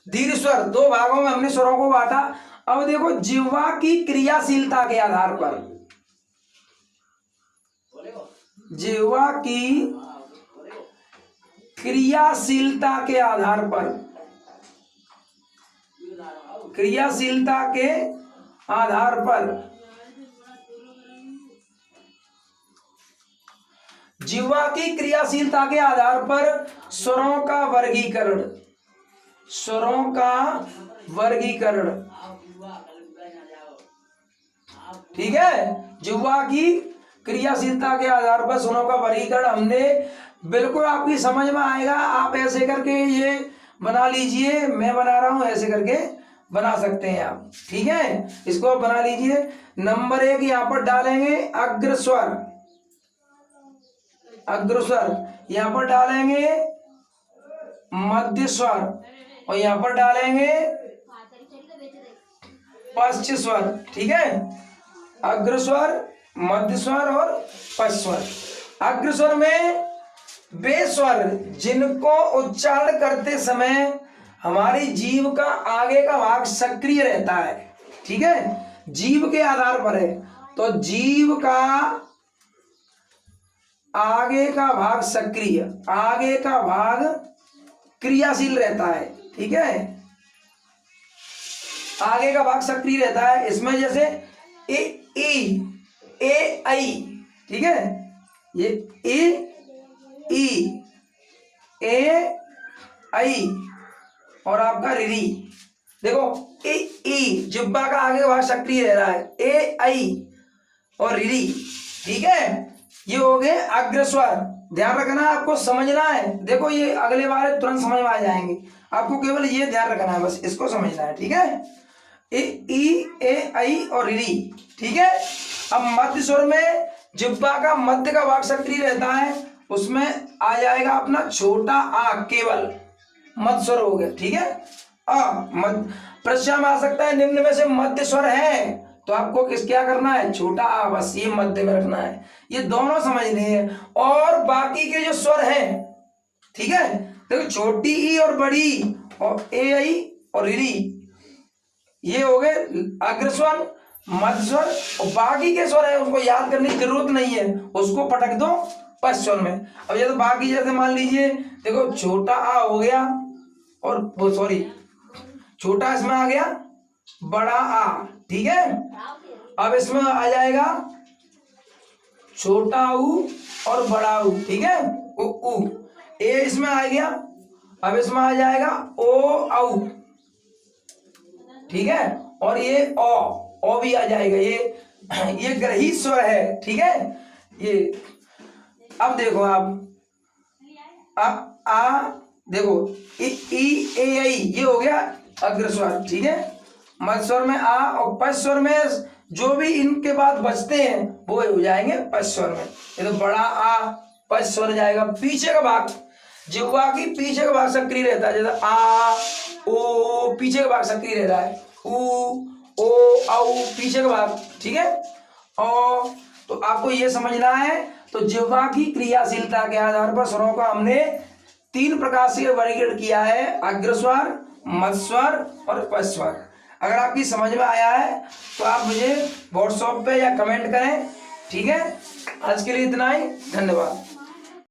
दीर्घ स्वर, दो भागों में हमने स्वरों को बांटा। अब देखो जिह्वा की क्रियाशीलता के आधार पर, जिह्वा की क्रियाशीलता के आधार पर, क्रियाशीलता के आधार पर, जिह्वा की क्रियाशीलता के आधार पर स्वरों का वर्गीकरण, स्वरों का वर्गीकरण, ठीक है। जिह्वा की क्रियाशीलता के आधार पर स्वरों का वर्गीकरण हमने, बिल्कुल आपकी समझ में आएगा। आप ऐसे करके ये बना लीजिए, मैं बना रहा हूं, ऐसे करके बना सकते हैं आप, ठीक है। इसको आप बना लीजिए। नंबर 1 यहां पर डालेंगे अग्रस्वर, अग्रस्वर, यहां पर डालेंगे मध्य स्वर, और यहां पर डालेंगे पश्च स्वर, ठीक है। अग्रस्वर, मध्य स्वर और पश्च स्वर। अग्रस्वर में वे स्वर जिनको उच्चारण करते समय हमारी जीभ का आगे का भाग सक्रिय रहता है, ठीक है। जीभ के आधार पर है, तो जीभ का आगे का भाग सक्रिय, आगे का भाग क्रियाशील रहता है, ठीक है। आगे का भाग सक्रिय रहता है। इसमें जैसे ए ए आई, ठीक है, ये ए आई और आपका री, देखो ए जिह्वा का आगे का भाग सक्रिय रह रहा है, ए आई और री, ठीक है। ये हो गए अग्रस्वर। ध्यान रखना, आपको समझना है। देखो ये अगले बार तुरंत समझ में आ जाएंगे, आपको केवल ये ध्यान रखना है, बस इसको समझना है, ठीक है। ए आई और री, ठीक है। अब मध्य स्वर में जिह्वा का मध्य का भाग सक्रिय रहता है, उसमें आ जाएगा अपना छोटा आ, केवल मध्य स्वर हो गया, ठीक है। प्रश्न में आ सकता है निम्न में से मध्य स्वर है, तो आपको क्या करना है, छोटा आ, बस ये मध्य में रखना है। ये दोनों समझने हैं। और बाकी के जो स्वर हैं, ठीक है, देखो छोटी ई और बड़ी और ए आई और री, ये हो गए अग्रस्वर, मध्य स्वर, और बाकी के स्वर है उनको याद करने की जरूरत नहीं है, उसको पटक दो पश्च स्वर में। अब ये तो बाकी, जैसे मान लीजिए देखो छोटा आ हो गया, और वो सॉरी छोटा इसमें आ गया, बड़ा आ, ठीक है। अब इसमें आ जाएगा छोटा ऊ और बड़ा ऊ, ठीक है, ऊ। ए इसमें आ गया, अब इसमें आ जाएगा ओ औ, ठीक है, और ये ओ भी आ जाएगा। ये ग्रही स्वर है, ठीक है। ये अब देखो आप आ देखो ई ए आई, ये हो गया अग्रस्वर, ठीक है। मध्य स्वर में आ, और पश्च स्वर में जो भी इनके बाद बचते हैं वो हो जाएंगे पश्च स्वर में। ये तो बड़ा आ पश्च स्वर जाएगा। पीछे का भाग, जिह्वा की पीछे का भाग सक्रिय रहता है, जैसे आ ओ, पीछे का भाग सक्रिय रह रहा है, ऊ ओ औ, पीछे का भाग, ठीक है। और तो आपको ये समझना है। तो जिह्वा की क्रियाशीलता के आधार पर स्वरों का हमने 3 प्रकार से वर्गीकरण किया है, अग्रस्वर, मध्य स्वर और पश्च स्वर। अगर आपकी समझ में आया है तो आप मुझे व्हाट्सएप पे या कमेंट करें, ठीक है। आज के लिए इतना ही, धन्यवाद।